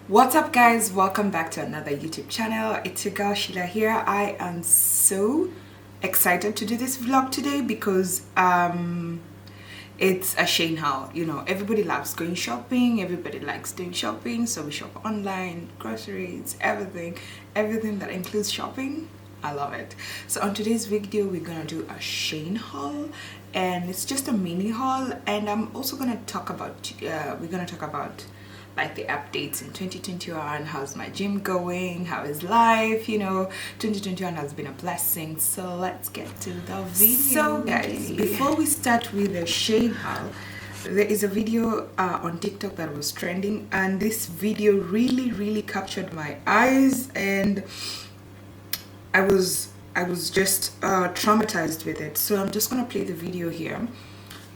What's up guys, welcome back to another YouTube channel. It's your girl Sheila here. I am so excited to do this vlog today because it's a Shein haul. You know, everybody loves going shopping, everybody likes doing shopping, so we shop online, groceries, everything that includes shopping. I love it. So on today's video we're gonna do a Shein haul, and it's just a mini haul, and I'm also gonna talk about like the updates in 2021. How's my gym going? How is life? You know, 2021 has been a blessing. So let's get to the video. So guys, before we start with the Shein haul, there is a video on TikTok that was trending, and this video really captured my eyes, and I was just traumatized with it. So I'm just gonna play the video here,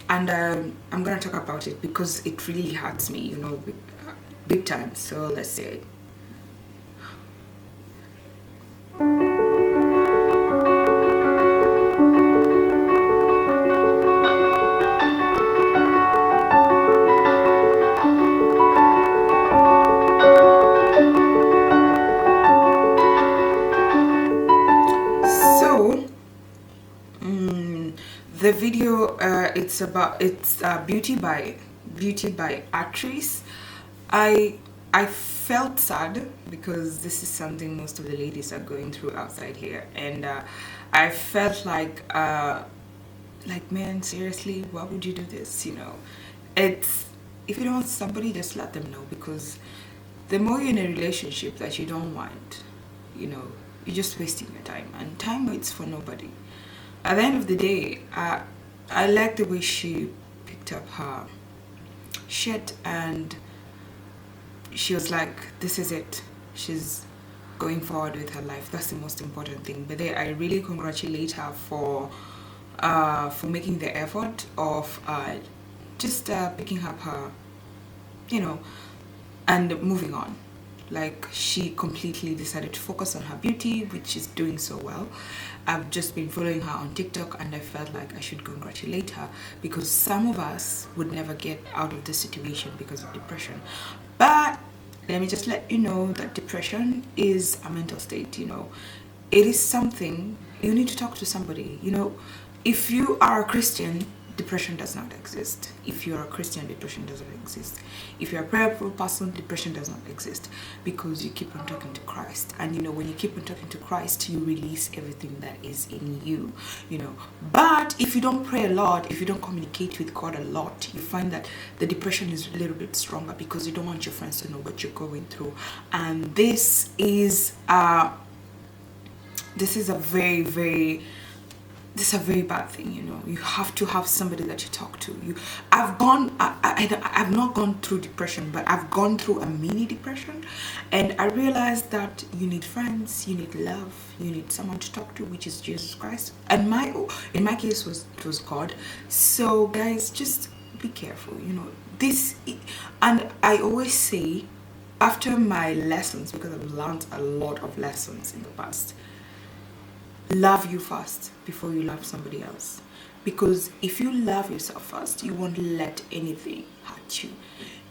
and I'm gonna talk about it because it really hurts me, you know, big time. So let's see it. So the video it's beauty by actress. I felt sad because this is something most of the ladies are going through outside here, and I felt like man, seriously, why would you do this? You know, it's, if you don't want somebody, just let them know, because the more you're in a relationship that you don't want, you know, you're just wasting your time, and time waits for nobody. At the end of the day, I like the way she picked up her shit, and she was like, this is it. She's going forward with her life. That's the most important thing. But I really congratulate her for making the effort of just picking up her, you know, and moving on. Like, she completely decided to focus on her beauty, which is doing so well. I've just been following her on TikTok, and I felt like I should congratulate her, because some of us would never get out of this situation because of depression. But let me just let you know that depression is a mental state. You know, it is something you need to talk to somebody. You know, if you are a Christian, depression does not exist. If you're a Christian, depression doesn't exist. If you're a prayerful person, depression does not exist, because you keep on talking to Christ. And you know, when you keep on talking to Christ, you release everything that is in you, you know. But if you don't pray a lot, if you don't communicate with God a lot, you find that the depression is a little bit stronger, because you don't want your friends to know what you're going through. And this is a very bad thing. You know, you have to have somebody that you talk to. I've not gone through depression, but I've gone through a mini depression, and I realized that you need friends, you need love, you need someone to talk to, which is Jesus Christ. And in my case it was God. So guys, just be careful, you know, and I always say, after my lessons, because I've learned a lot of lessons in the past, love you first before you love somebody else. Because if you love yourself first, you won't let anything hurt you.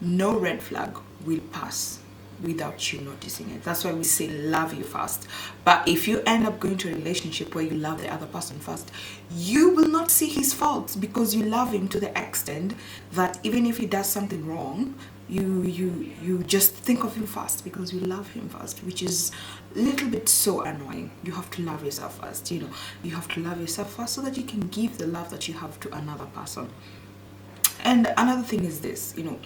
No red flag will pass without you noticing it. That's why we say love you first. But if you end up going to a relationship where you love the other person first, you will not see his faults, because you love him to the extent that even if he does something wrong, you just think of him first, because you love him first, which is a little bit so annoying. You have to love yourself first. You know, you have to love yourself first so that you can give the love that you have to another person. And another thing is this, you know,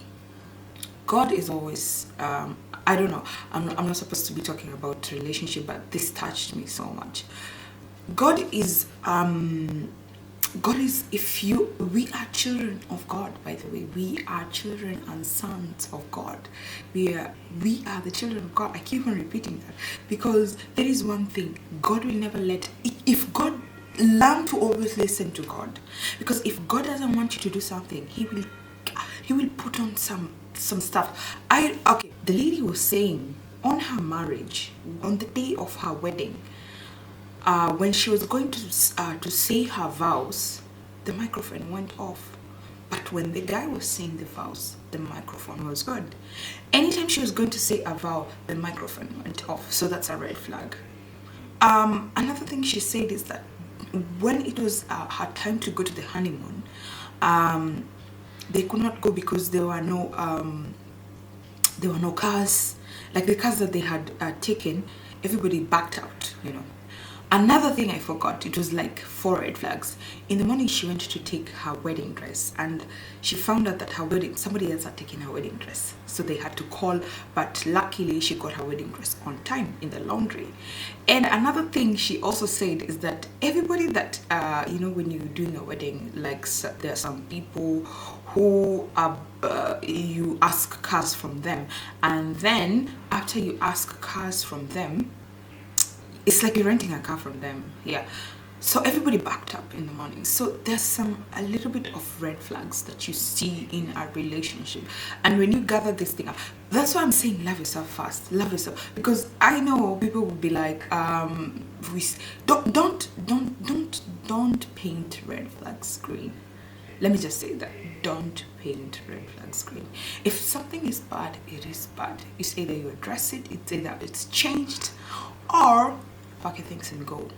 God is always I don't know, I'm not supposed to be talking about relationship, but this touched me so much. God is we are children of God, by the way. We are children and sons of God. We are the children of God. I keep on repeating that, because there is one thing: God will never if God, learn to always listen to God, because if God doesn't want you to do something, he will put on some stuff. The lady was saying, on her marriage, on the day of her wedding, when she was going to say her vows, the microphone went off. But when the guy was saying the vows, the microphone was good. Anytime she was going to say a vow, the microphone went off. So that's a red flag. Another thing she said is that when it was her time to go to the honeymoon, they could not go because there were no cars. Like the cars that they had taken, everybody backed out, you know. Another thing I forgot, it was like 4 red flags. In the morning, she went to take her wedding dress, and she found out that somebody else had taken her wedding dress. So they had to call, but luckily she got her wedding dress on time in the laundry. And another thing she also said is that everybody that, you know, when you're doing a wedding, like there are some people who you ask cars from them, and then after you ask cars from them, it's like you're renting a car from them. Yeah, so everybody backed up in the morning. So there's a little bit of red flags that you see in a relationship, and when you gather this thing up, that's why I'm saying love yourself first. Love yourself, because I know people will be like, don't paint red flags green. Let me just say that, don't paint red flags green. If something is bad, it is bad. It's either you address it, it's either it's changed, or pack your things and go.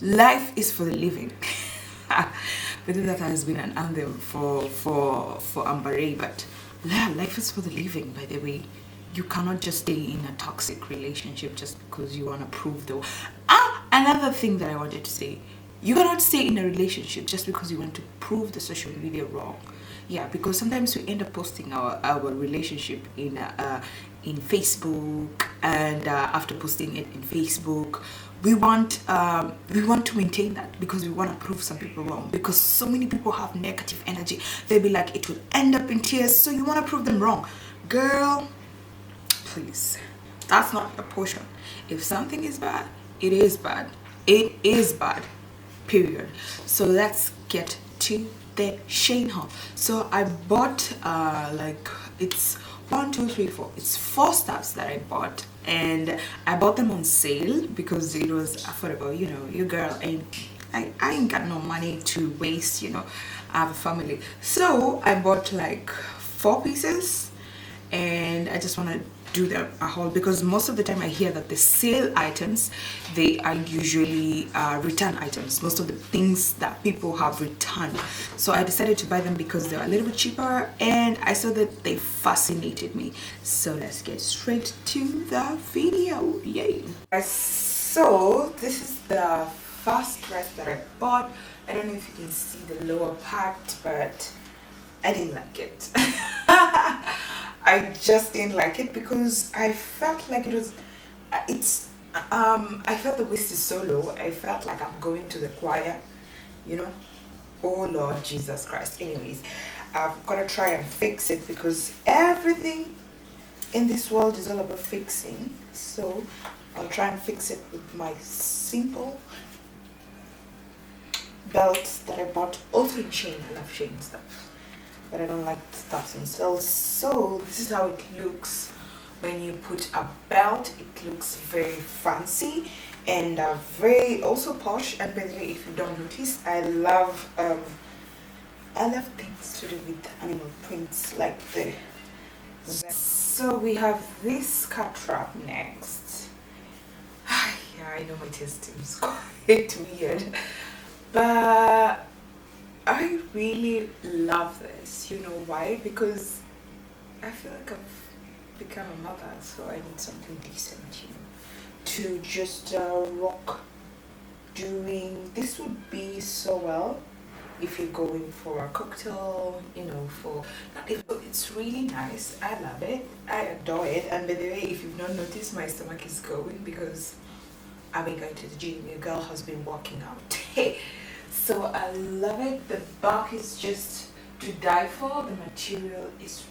Life is for the living. I think that has been an anthem for Amber Ray, but yeah, life is for the living, by the way. You cannot just stay in a toxic relationship just because you want to prove the... Another thing that I wanted to say, you cannot stay in a relationship just because you want to prove the social media wrong. Yeah, because sometimes we end up posting our relationship in Facebook, and after posting it in Facebook, we want to maintain that because we want to prove some people wrong, because so many people have negative energy. They'll be like, it will end up in tears, so you want to prove them wrong. Girl, please, that's not a portion. If something is bad, it is bad. It is bad, period. So let's get to the Shein haul. So I bought like, it's 1, 2, 3, 4. It's 4 stuffs that I bought, and I bought them on sale because it was affordable. You know, your girl I ain't got no money to waste, you know. I have a family, so I bought like 4 pieces, and I just want to do a haul because most of the time I hear that the sale items, they are usually return items. Most of the things that people have returned, so I decided to buy them because they're a little bit cheaper, and I saw that they fascinated me. So let's get straight to the video. Yay. So this is the first dress that I bought. I don't know if you can see the lower part, but I didn't like it. I just didn't like it because I felt like I felt the waist is so low. I felt like I'm going to the choir, you know. Oh Lord Jesus Christ. Anyways, I've got to try and fix it because everything in this world is all about fixing. So I'll try and fix it with my simple belts that I bought also in Shein. I love Shein stuff, but I don't like stuff in sales. So this is how it looks when you put a belt. It looks very fancy and very also posh. And by the way, if you don't notice, I love things to do with animal prints like the... So we have this cut wrap next. Yeah, I know my taste is quite weird, but I really love this. You know why? Because I feel like I've become a mother, so I need something decent, you know, to just rock during. This would be so well if you're going for a cocktail, you know, for... It's really nice. I love it. I adore it. And by the way, if you've not noticed, my stomach is going because I've been going to the gym. Your girl has been working out. So I love it. The back is just to die for. The material is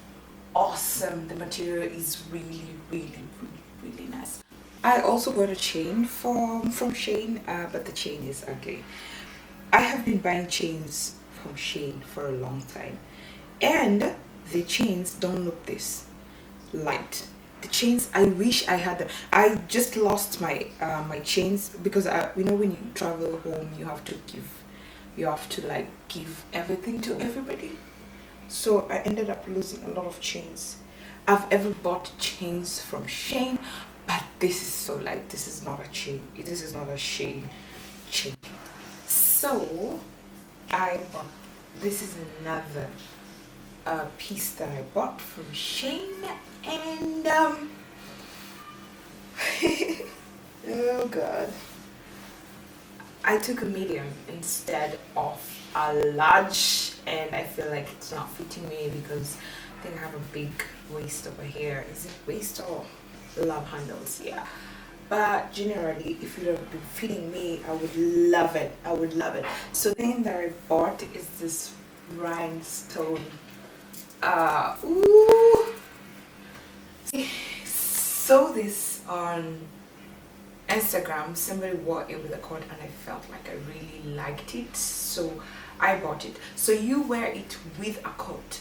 awesome. The material is really, really, really, really nice. I also got a chain from Shein, but the chain is ugly. I have been buying chains from Shein for a long time, and the chains don't look this light. The chains, I wish I had them. I just lost my my chains because you know, when you travel home, you have to give you have to like give everything to everybody. So I ended up losing a lot of chains. I've ever bought chains from Shein, but this is so like, this is not a chain. This is not a Shein chain. So I bought, this is another piece that I bought from Shein, and oh god, I took a medium instead of a large, and I feel like it's not fitting me because I think I have a big waist over here. Is it waist or love handles? Yeah, but generally if it would have been fitting me, I would love it. I would love it. So the thing that I bought is this rhinestone. Ooh, saw this on Instagram. Somebody wore it with a coat and I felt like I really liked it, so I bought it. So you wear it with a coat.